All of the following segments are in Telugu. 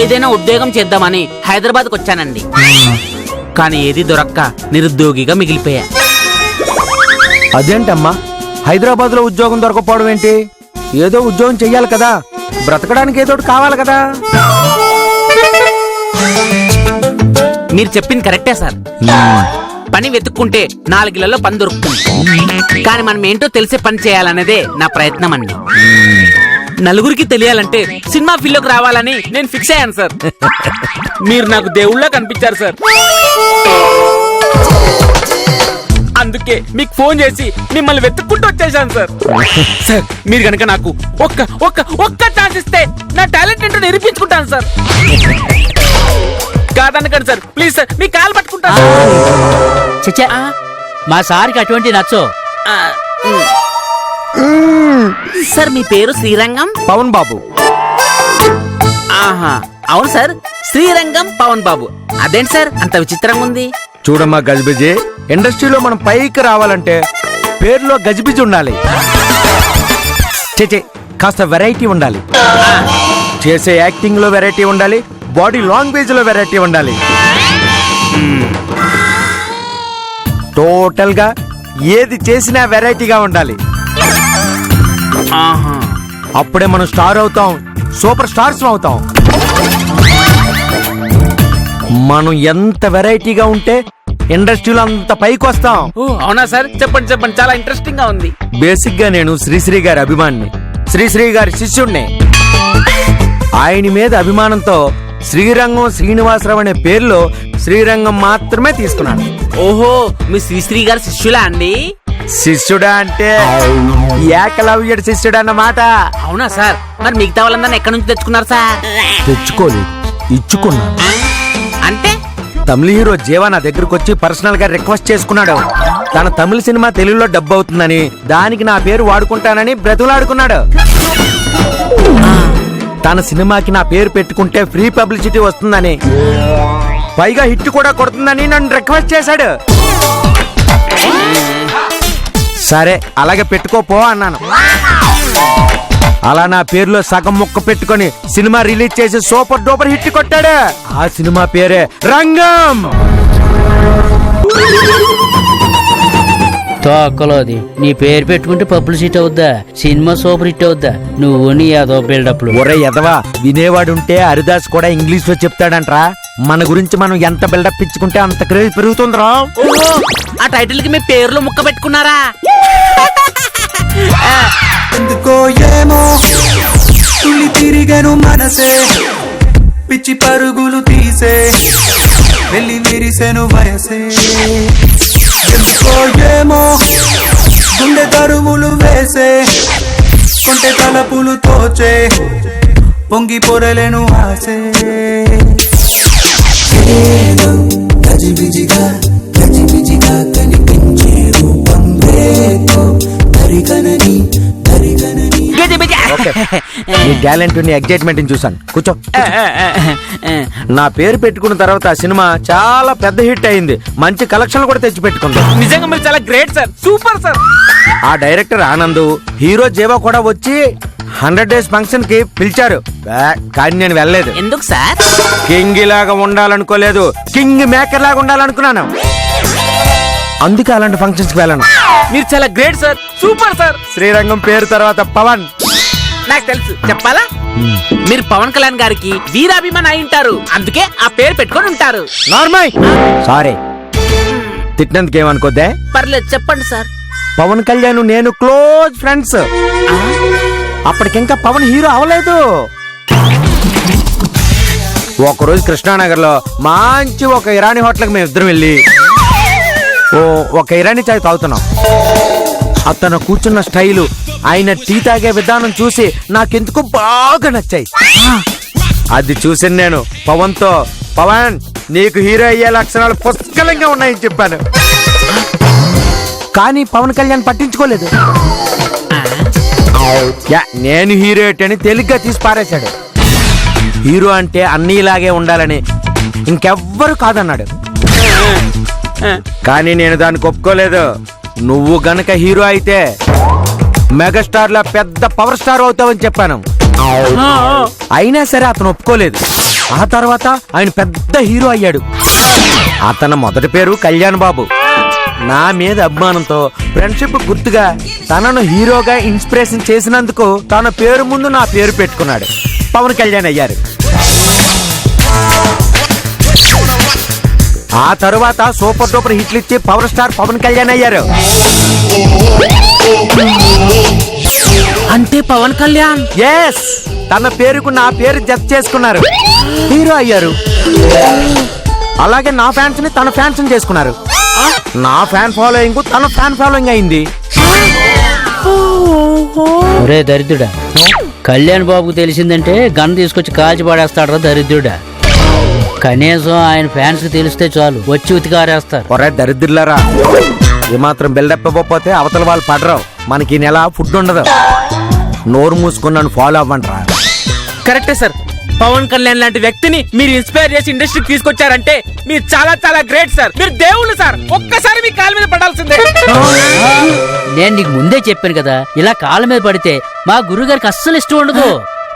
ఏదైనా ఉద్యోగం చేద్దామని హైదరాబాద్కి వచ్చానండి. కానీ ఏది దొరక్క నిరుద్యోగిగా మిగిలిపోయా. అదేంటమ్మా, హైదరాబాద్ లో ఉద్యోగం దొరకపోవడం ఏంటి? ఏదో ఉద్యోగం చెయ్యాలి కదా, బ్రతకడానికి ఏదో కావాలి కదా. మీరు చెప్పింది కరెక్టే సార్. పని వెతుక్కుంటే 4 ఇళ్లలో పని దొరుకుతుంది. కానీ మనం ఏంటో తెలిసే పని చేయాలనేదే నా ప్రయత్నం అండి. నలుగురికి తెలియాలంటే సినిమా ఫీల్డ్లోకి రావాలని నేను ఫిక్స్ అయ్యాను సార్. మీరు నాకు దేవుళ్ళ కనిపించారు సార్. అందుకే మీకు ఫోన్ చేసి మిమ్మల్ని వెతుక్కుంటూ వచ్చేసాను సార్. సార్ మీరు కనుక నాకు ఒక్క ఛాన్స్ ఇస్తే నా టాలెంట్ ఏంటో నిరూపించుకుంటాను సార్. కాదనకండి సార్, ప్లీజ్ సార్, మీ కాలు పట్టుకుంటాను. చచ్చా, మా సార్కి అటువంటి నచ్చో. సార్ మీ పేరు శ్రీరంగం? పవన్ బాబు. ఆహా, అవును సార్, శ్రీరంగం పవన్ బాబు. అదేంటి సార్ అంత విచిత్రంగా ఉంది? చూడమ్మా గజిబిజి, ఇండస్ట్రీలో మనం పైకి రావాలంటే పేరులో గజిబిజి ఉండాలి. చేచే కాస్త వెరైటీ ఉండాలి. చేసే యాక్టింగ్ లో వెరైటీ ఉండాలి, బాడీ లాంగ్వేజ్ లో వెరైటీ ఉండాలి. టోటల్ గా ఏది చేసినా వెరైటీగా ఉండాలి. అప్పుడే మనం స్టార్ అవుతాం, సూపర్ స్టార్స్ అవుతాం. మనం ఎంత వెరైటీగా ఉంటే ఇండస్ట్రీలో అంత పైకి వస్తాం. అవునా సార్? చెప్పండి చెప్పండి, చాలా ఇంట్రెస్టింగ్ గా ఉంది. బేసిక్ గా నేను శ్రీశ్రీ గారి అభిమానిని, శ్రీశ్రీ గారి శిష్యుణ్ణి. ఆయన మీద అభిమానంతో శ్రీరంగం శ్రీనివాసరావు అనే పేరులో శ్రీరంగం మాత్రమే తీసుకున్నాను. ఓహో, మీ శ్రీశ్రీ గారి శిష్యులా అండి? శిష్యుడా అంటే ఏకలవ్యుడి శిష్యుడు అన్నమాట. అవునా సార్? మరి మిగతా వాళ్ళందరినీ ఎక్కడి నుంచి తెచ్చుకున్నారు సార్? తెచ్చుకోలేదు, ఇచ్చుకున్నాను. అంటే తమిళ హీరో జీవా నా దగ్గరకు వచ్చి పర్సనల్ గా రిక్వెస్ట్ చేసుకున్నాడు. తన తమిళ సినిమా తెలుగులో డబ్బు అవుతుందని, దానికి నా పేరు వాడుకుంటానని బ్రతులాడుకున్నాడు. తన సినిమాకి నా పేరు పెట్టుకుంటే ఫ్రీ పబ్లిసిటీ వస్తుందని, పైగా హిట్ కూడా కొడుతుందని నన్ను రిక్వెస్ట్ చేశాడు. సరే అలాగే పెట్టుకోపో అన్నాను. అలా నా పేరులో సగం ముక్క పెట్టుకొని సినిమా రిలీజ్ చేసి సూపర్ డూపర్ హిట్ కొట్టాడు. ఆ సినిమా పేరే రంగం. తోకలోది నీ పేరు పెట్టుకుంటే పబ్లిసిటీ అవుద్దా? సినిమా సూపర్ హిట్ అవుద్దా? నువ్వు నీ ఏదో బిల్డప్. ఒరే ఎదవా, వినేవాడుంటే హరిదాస్ కూడా ఇంగ్లీష్ లో చెప్తాడంట్రా. మన గురించి మనం ఎంత బిల్డప్ ఇచ్చుకుంటే అంత క్రేజ్ పెరుగుతుందిరా. ఆ టైటిల్ కి మీ పేర్లు ముక్క పెట్టుకున్నారా? ఎందుకో ఏమో తులి తిరిగను మనసే, పిచ్చి పరుగులు తీసే వెళ్ళి విరిసెను వయసే. ఎందుకో ఏమో గుండె తరువులు వేసే, కొంటె తలపులు తోచే పొంగి పొరలేను ఆసే. గజిబిజిగా గజిబిజిగా కనిపించే రూపం రేతో దరికనని దరికనని. నీ టాలెంట్ ని ఎగ్జైట్మెంట్ చూసాను. కూర్చో. నా పేరు పెట్టుకున్న తర్వాత ఆ సినిమా చాలా పెద్ద హిట్ అయింది, మంచి కలెక్షన్లు కూడా తెచ్చి పెట్టుకుంది. నిజంగా మీరు చాలా గ్రేట్ సార్, సూపర్ సార్. ఆ డైరెక్టర్ ఆనంద్, హీరో జీవా కూడా వచ్చి 100 days ఫంక్షన్ కి పిలిచారు. కానీ నేను వెళ్ళలేదు. ఎందుకు సార్? కింగ్ లాగా ఉండాలనుకోలేదు, కింగ్ మేకర్ లాగా ఉండాలనుకున్నాను. అందుకే అలాంటి ఫంక్షన్స్ కి వెళ్ళను. మీరు చాలా great sir, super sir. Srirangam పేరు తర్వాత పవన్. నాకు తెలుసు, చెప్పాలా? మీరు పవన్ కళ్యాణ్ గారికి వీరాభిమాని అయి ఉంటారు, అందుకే ఆ పేరు పెట్టుకొని ఉంటారు. నార్మల్. సారీ, తిట్టినందుకు ఏమనుకోద్దే. పర్లేదు, చెప్పండి సార్. పవన్ కళ్యాణ్ నేను క్లోజ్ ఫ్రెండ్స్. అప్పటికింకా పవన్ హీరో అవలేదు. ఒకరోజు కృష్ణానగర్ లో మంచి ఒక ఇరానీ హోటల్కి మేము ఇద్దరం వెళ్ళి ఒక ఇరానీ చాయ్ తాగుతున్నాం. అతను కూర్చున్న స్టైలు, ఆయన టీ తాగే విధానం చూసి నాకెందుకు బాగా నచ్చాయి. అది చూసి నేను పవన్ తో, పవన్ నీకు హీరో అయ్యే లక్షణాలు పుష్కలంగా ఉన్నాయని చెప్పాను. కానీ పవన్ కళ్యాణ్ పట్టించుకోలేదు. నేను హీరో అని తేలిగ్గా తీసి పారేశాడు. హీరో అంటే అన్నీలాగే ఉండాలని ఇంకెవ్వరు కాదన్నాడు. కానీ నేను దానికి ఒప్పుకోలేదు. నువ్వు గనక హీరో అయితే మెగాస్టార్ లా పెద్ద పవర్ స్టార్ అవుతావని చెప్పాను. అయినా సరే అతను ఒప్పుకోలేదు. ఆ తర్వాత ఆయన పెద్ద హీరో అయ్యాడు. అతని మొదటి పేరు కళ్యాణ్ బాబు. నా మీద అభిమానంతో ఫ్రెండ్షిప్ గుర్తుగా తనను హీరోగా ఇన్స్పిరేషన్ చేసినందుకు తన పేరు ముందు నా పేరు పెట్టుకున్నాడు. పవన్ కళ్యాణ్ అయ్యారు. ఆ తరువాత సూపర్ డూపర్ హిట్లు ఇచ్చి పవర్ స్టార్ పవన్ కళ్యాణ్ అయ్యారు. అంటే పవన్ కళ్యాణ్ ఎస్, తన పేరుకు నా పేరు జత చేసుకున్నారు, హీరో అయ్యారు. అలాగే నా ఫ్యాన్స్ ని తన ఫ్యాన్స్ చేసుకున్నారు. నా ఫ్యాన్ ఫాలోయింగ్ తన ఫ్యాన్ ఫాలోయింగ్ అయింది. ఒరే దరిద్రుడా, కళ్యాణ్ బాబుకు తెలిసిందంటే గన్ తీసుకొచ్చి కాల్చి పడేస్తాడు రా దరిద్రుడా. కనీసం ఆయన ఫ్యాన్స్ కి తెలిస్తే చాలు వచ్చి ఉతికారేస్తారు. ఒరే దరిద్రులారా, ఏమాత్రం బిల్డప్ ఇవ్వకపోతే అవతల వాళ్ళు పడరు. మనకి ఈ నెల ఫుడ్ ఉండదు. నోరు మూసుకున్నాను ఫాలో అవ్వండిరా. కరెక్టే సార్. పవన్ కళ్యాణ్ లాంటి వ్యక్తిని మీరు ఇన్స్పైర్ చేసి ఇండస్ట్రీకి తీసుకొచ్చారంటే మీరు చాలా చాలా గ్రేట్ సార్. మీరు దేవుళ్ళు సార్. ఒక్కసారి మీ కాళ్ళ మీద పడాల్సిందే. నేను నీకు ముందే చెప్పాను కదా, ఇలా కాళ్ళ మీద పడితే మా గురువు గారికి అస్సలు ఇష్టం ఉండదు.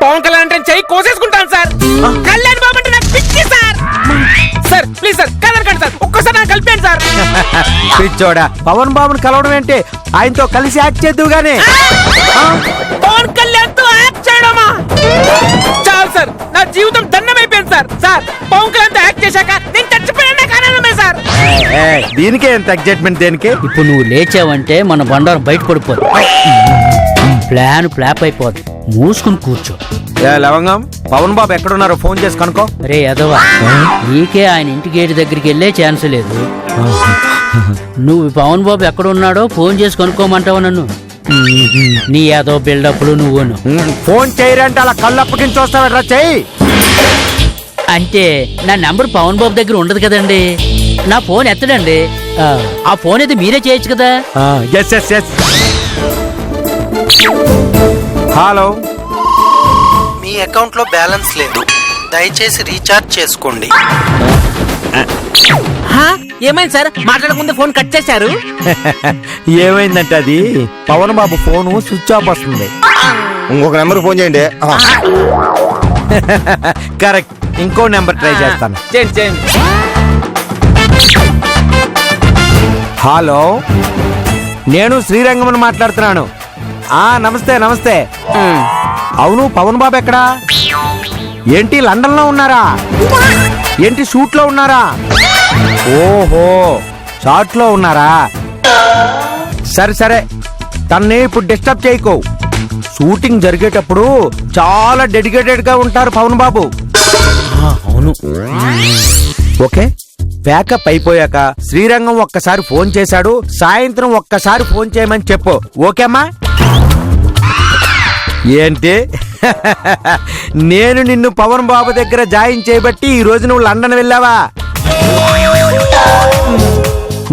పవన్ కళ్యాణ్ అంటే చెయ్యి కోసేసుకుంటాను సార్. కళ్యాణ్ బాబు అంటే నాకు పిచ్చి సార్. సార్ ప్లీజ్ సార్ కదలకండి సార్. ఒక్కసారి నాకు కలిపాను సార్. పిచ్చోడా, పవన్ బాబుని కలవడం ఏంటి? ఆయనతో కలిసి యాక్ట్ చేద్దు గానీ. పవన్ కళ్యాణ్ తో యాక్ట్ చేయడమా? చాలు సార్, నా జీవితం దండమైపోయింది సార్. సార్ పవన్ కళ్యాణ్ తో యాక్ట్ చేశాక నేను చచ్చిపోయాను. నాకు ఆనందమే సార్. దీనికే ఎంత ఎగ్జైట్మెంట్ దేనికి? ఇప్పుడు నువ్వు లేచావంటే మన బండారం బయట పడిపోదు, ప్లాన్ ఫ్లాప్ అయిపోదు. మూసుకుని కూర్చో. లవంగం, పవన్ బాబు ఎక్కడున్నారో ఫోన్ చేసి కనుకో. రే అదవా, నీకే ఆయన ఇంటి గేటు దగ్గరికి వెళ్ళే ఛాన్స్ లేదు. నువ్వు పవన్ బాబు ఎక్కడున్నాడో ఫోన్ చేసి కనుక్కోమంటావు నన్ను? నీ ఏదో బిల్డప్లు నువ్వును. ఫోన్ చేయరంటే అలా కళ్ళు అప్పగించి వస్తావట్రా, చెయ్యి. అంటే నా నంబర్ పవన్ బాబు దగ్గర ఉండదు కదండి. నా ఫోన్ ఎత్తడండి. ఆ ఫోన్ అయితే మీరే చేయొచ్చు కదా. Yes yes yes. హలో, మీ అకౌంట్లో బ్యాలెన్స్ లేదు, దయచేసి రీఛార్జ్ చేసుకోండి. ఏమైంది సార్? మాట్లాడకుండా ఫోన్ కట్ చేశారు. ఏమైందంటే అది పవన్ బాబు ఫోను స్విచ్ ఆఫ్ వస్తుంది. ఇంకొక నెంబర్ ఫోన్ చేయండి. కరెక్ట్, ఇంకో నెంబర్ ట్రై చేస్తాను. చేయండి. హలో, నేను శ్రీరంగమని మాట్లాడుతున్నాను. నమస్తే నమస్తే. అవును, పవన్ బాబు ఎక్కడా? ఏంటి లండన్ లో ఉన్నారా? ఏంటి షూట్ లో ఉన్నారా? ఓహో, షార్ట్ లో ఉన్నారా? సరే సరే, తన్నే ఇప్పుడు డిస్టర్బ్ చేయకు. షూటింగ్ జరిగేటప్పుడు చాలా డెడికేటెడ్ గా ఉంటారు పవన్ బాబు. అవును. ఓకే, ప్యాకప్ అయిపోయాక శ్రీరంగం ఒక్కసారి ఫోన్ చేశాడు. సాయంత్రం ఒక్కసారి ఫోన్ చేయమని చెప్పు. ఓకేమ్మా? ఏంటి? నేను నిన్ను పవన్ బాబు దగ్గర జాయిన్ చేయబట్టి ఈ రోజు నువ్వు లండన్ వెళ్ళావా?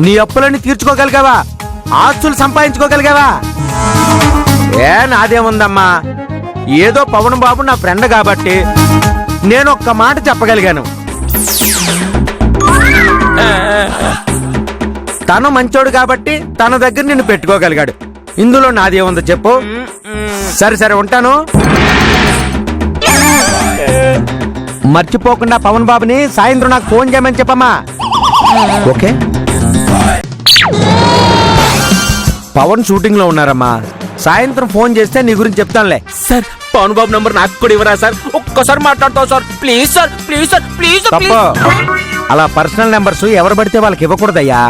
నీ అప్పులన్నీ తీర్చుకోగలిగావా? ఆస్తులు సంపాదించుకోగలిగావా? నాదేముందమ్మా, ఏదో పవన్ బాబు నా ఫ్రెండ్ కాబట్టి నేను ఒక్క మాట చెప్పగలిగాను. తను మంచోడు కాబట్టి తన దగ్గర నిన్ను పెట్టుకోగలిగాడు. ఇందులో నాదేముందో చెప్పు. సరే సరే, ఉంటాను. మర్చిపోకుండా పవన్ బాబుని సాయంత్రం నాకు ఫోన్ చేయమని చెప్పమ్మా. ఓకే. పవన్ షూటింగ్ లో ఉన్నారమ్మా. సాయంత్రం ఫోన్ చేస్తే నీ గురించి చెప్తానులే. సార్ పవన్ బాబు నంబర్ నాకు కూడా ఇవ్వరా సార్? ఒక్కసారి మాట్లాడతావు sir? Please sir, please sir, please. తప్ప, అలా పర్సనల్ నెంబర్స్ ఎవరు పడితే వాళ్ళకి ఇవ్వకూడదయ్యా.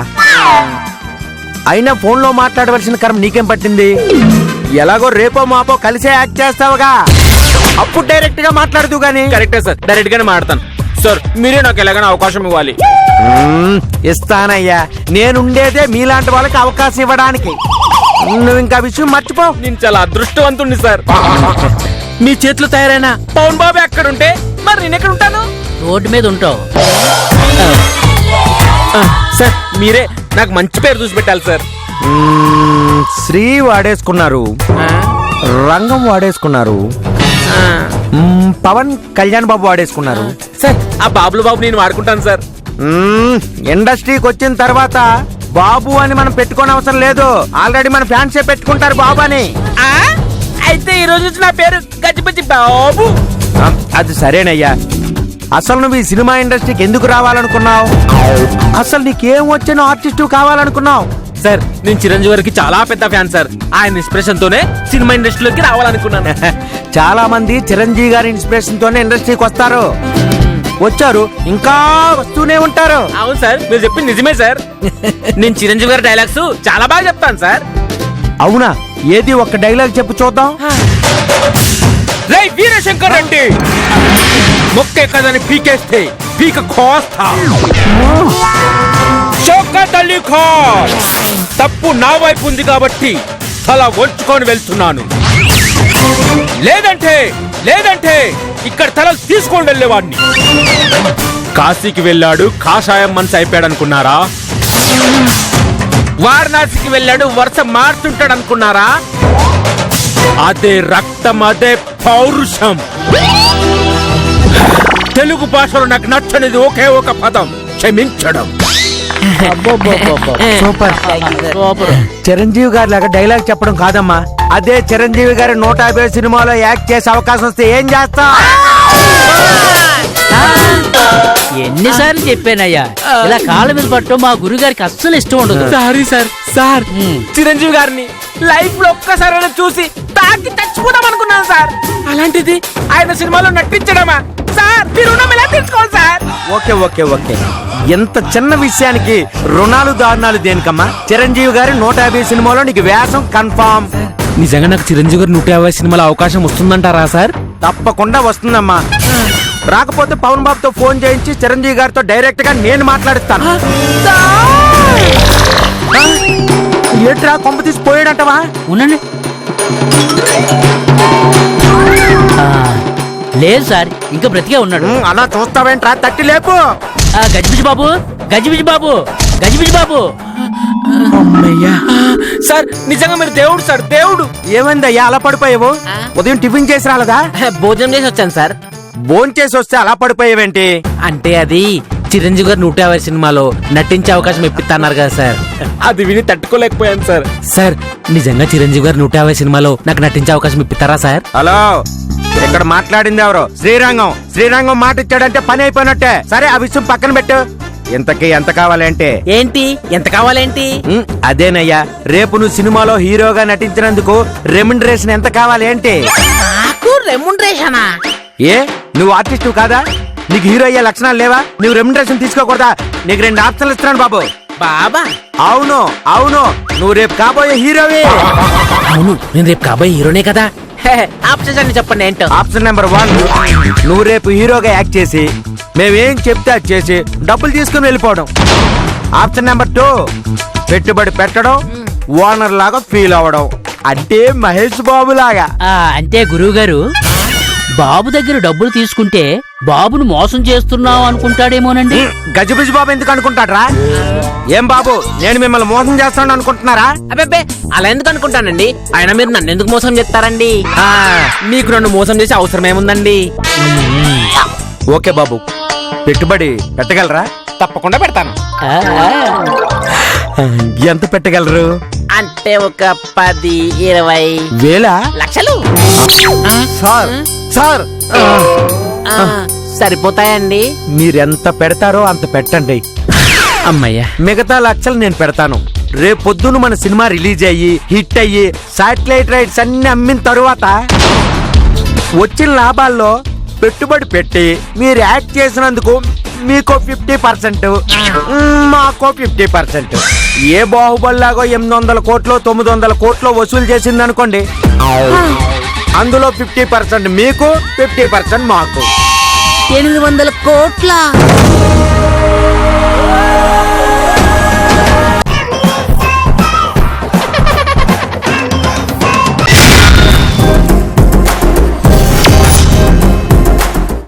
అయినా ఫోన్ లో మాట్లాడవలసిన కర్మ నీకేం పట్టింది? ఎలాగో రేపో మాపో కలిసే యాక్ట్ చేస్తావుగా, అప్పుడు డైరెక్ట్ గా మాట్లాడుతూ గానీ. కరెక్టే సార్, డైరెక్ట్ గానే మాట్లాడతాను సార్. మీరే నాకు ఎలాగైనా అవకాశం ఇవ్వాలి. ఇస్తానయ్యా, నేనుండేదే మీలాంటి వాళ్ళకి అవకాశం ఇవ్వడానికి. నువ్వు ఇంకా విషయం మర్చిపో. నేను చాలా అదృష్టవంతుణ్ణి సార్. మీ చేతులు తయారైన పవన్ బాబు ఎక్కడుంటే మరి నేను ఎక్కడ ఉంటాను? రోడ్డు మీద ఉంటావు. సార్ మీరే నాకు మంచి పేరు చూసి పెట్టాలి సార్. శ్రీ వాడేసుకున్నారు, రంగం వాడేసుకున్నారు, పవన్ కళ్యాణ్ బాబు వాడేసుకున్నారు. సార్ ఆ బాబులు బాబు నేను వాడుకుంటాను సార్. ఇండస్ట్రీకి వచ్చిన తర్వాత బాబు అని మనం పెట్టుకోని అవసరం లేదు. ఆల్రెడీ మన ఫ్యాన్సే పెట్టుకుంటారు బాబు అని. అయితే ఈ రోజు నుంచి నా పేరు గజిబజి బాబు. అది సరేనయ్యా, అసలు నువ్వు ఈ సినిమా ఇండస్ట్రీకి ఎందుకు రావాలనుకున్నావు? అసలు నీకేం వచ్చిన ఆర్టిస్టు కావాలనుకున్నావు? సార్ నేను చిరంజీవి గారికి చాలా పెద్ద ఫ్యాన్ సార్. ఆయన ఇన్స్పిరేషన్ తోనే సినిమా ఇండస్ట్రీలోకి రావాలనుకున్నాను. చాలా మంది చిరంజీవి గారి ఇన్స్పిరేషన్ తోనే ఇండస్ట్రీకి వస్తారు, వచ్చారు, ఇంకా వస్తూనే ఉంటారు. అవును సార్, మీరు చెప్పింది నిజమే సార్. నేను చిరంజీవి గారి డైలాగ్స్ చాలా బాగా చెప్తాను సార్. అవునా? ఏది ఒక్క డైలాగ్ చెప్పు చూద్దాం. రై వీరశంకర్ రెడ్డి, మొక్కే కదని పీకేస్తే పీక కోస్తా. షౌకత్ అలీ ఖాన్, తప్పు నా వైపు ఉంది కాబట్టి తల వంచుకొని వెళ్తున్నాను. లేదంటే ఇక్కడ తలలు తీసుకొని వెళ్ళేవాడిని. కాశీకి వెళ్ళాడు, కాషాయం మనసు అయిపోయాడు అనుకున్నారా? వారణాసికి వెళ్ళాడు, వరుస మార్చుంటాడు అనుకున్నారా? అదే రక్తం, అదే పౌరుషం. తెలుగు భాషలో నాకు నచ్చనిది ఒకే ఒక పదం, క్షమించడం. సూపర్. సూపర్. చిరంజీవి గారి లాగా డైలాగ్ చెప్పడం కాదమ్మా, అదే చిరంజీవి గారి 150 సినిమాలో యాక్ట్ చేసే అవకాశం వస్తే ఏం చేస్తా? ఎన్నిసార్లు చెప్పానయ్యా, ఇలా కాళ్ళ మీద పట్టడం మా గురుగారికి అస్సలు ఇష్టం ఉండదు. Sorry sir. సార్ చిరంజీవి గారిని లైఫ్ లో ఒక్కసారి చూసి తాకి చచ్చిపోదాం అనుకున్నాను సార్. అలాంటిది ఆయన సినిమాలో నటించడమా సార్? మీ రుణం ఎలా తీసుకోవాలి సార్? ఓకే ఓకే ఓకే, ఎంత చిన్న విషయానికి రుణాలు దారుణాలు దేనికమ్మా? చిరంజీవి గారి 150 సినిమాలో నీకు వ్యాసం కన్ఫామ్. నిజంగా నాకు చిరంజీవి గారు 150 సినిమాల అవకాశం వస్తుందంటారా సార్? తప్పకుండా వస్తుందమ్మా. రాకపోతే పవన్ బాబుతో ఫోన్ చేయించి చిరంజీవి గారితో డైరెక్ట్ గా నేను మాట్లాడిస్తాను. ఏంట్రా కొంప తీసి పోయాడంటవా? ఉండండి. లేదు సార్, ఇంకా బ్రతికే ఉన్నాడు. అలా చూస్తావేంట్రా? తట్టి లేపు. గజిబిజి బాబు, గజిబిజి బాబు, గజిబిజి బాబు. అమ్మయ్యా సార్ నిజంగా మీరు దేవుడు సార్, దేవుడు. ఏమైందయ్యా అలా పడిపోయావు? ఉదయం టిఫిన్ చేసి రాలేదా? భోజనం చేసి వచ్చాను సార్. భోంచేసి వస్తే అలా పడిపోయావేంటి? అంటే అది చిరంజీవి గారు 150 సినిమాలో నటించే అవకాశం ఇప్పిస్తున్నారు కదా సార్. అది విని తట్టుకోలేకపోయాను సార్. సార్ నిజంగా చిరంజీవి గారు 150 సినిమాలో నాకు నటించే అవకాశం ఇప్పిస్తారా సార్? హలో, ఇక్కడ మాట్లాడింది ఎవరు? శ్రీరంగం. శ్రీరంగం మాట ఇచ్చాడంటే పని అయిపోయినట్టే. సరే ఆ విషయం పక్కన పెట్టు. ఇంతకీ ఎంత కావాలంటే? ఏంటి ఎంత కావాలేంటి? అదేనయ్యా, రేపు నువ్వు సినిమాలో హీరోగా నటించినందుకు రెమ్యునరేషన్ ఎంత కావాలి అంటే? నాకు రెమ్యునరేషనా? ఏ నువ్వు ఆర్టిస్ట్ కాదా? నీకు హీరో అయ్యే లక్షణాలు లేవా? నువ్వు రెమ్యునరేషన్ తీసుకోకూడదా? నీకు 2 ఆప్షన్లు ఇస్తున్నాను బాబు. బాబా? అవును అవును, నువ్వు రేపు కాబోయే హీరోవి. అవును, నేను రేపు కాబోయే హీరోనే కదా. ఆప్షన్స్ అన్ని చెప్పండి ఏంటో. ఆప్షన్ నెంబర్ 1, నువ్వు రేపు హీరోగా యాక్ట్ చేసి మేమేం చెప్తే అది చేసి డబ్బులు తీసుకుని వెళ్ళిపోవడం. ఆప్షన్ నెంబర్ 2, పెట్టుబడి పెట్టడం, ఓనర్ లాగా ఫీల్ అవ్వడం. అంటే మహేష్ బాబు లాగా. అంటే గురువు గారు, బాబు దగ్గర డబ్బులు తీసుకుంటే బాబును మోసం చేస్తున్నావు అనుకుంటాడేమోనండి. గజిబిజి బాబు ఎందుకు అనుకుంటాడ్రా? ఏం బాబు, నేను మిమ్మల్ని మోసం చేస్తాను అనుకుంటున్నారా? అబ్బే అలా ఎందుకు అనుకుంటానండి? ఆయన మీరు నన్ను ఎందుకు మోసం చేస్తారండి? మీకు నన్ను మోసం చేసే అవసరం ఏముందండి? ఓకే బాబు, పెట్టుబడి పెట్టగలరా? తప్పకుండా పెడతాను. ఎంత పెట్టగలరు? అంటే ఒక 10-20 వేలా? లక్షలు సార్ సార్ సరిపోతాయండి. మీరెంత పెడతారో అంత పెట్టండి. అమ్మయ్యా, మిగతా లక్షలు నేను పెడతాను. రేపు పొద్దున మన సినిమా రిలీజ్ అయ్యి హిట్ అయ్యి శాటిలైట్ రైట్స్ అన్ని అమ్మిన తరువాత వచ్చిన లాభాల్లో పెట్టుబడి పెట్టి మీరు యాక్ట్ చేసినందుకు మీకు 50%, మాకో 50%. ఏ బాహుబలిలాగో 800 కోట్లు 900 కోట్లు వసూలు చేసింది అనుకోండి, అందులో 50% మీకు, 50% మాకు. 800 కోట్ల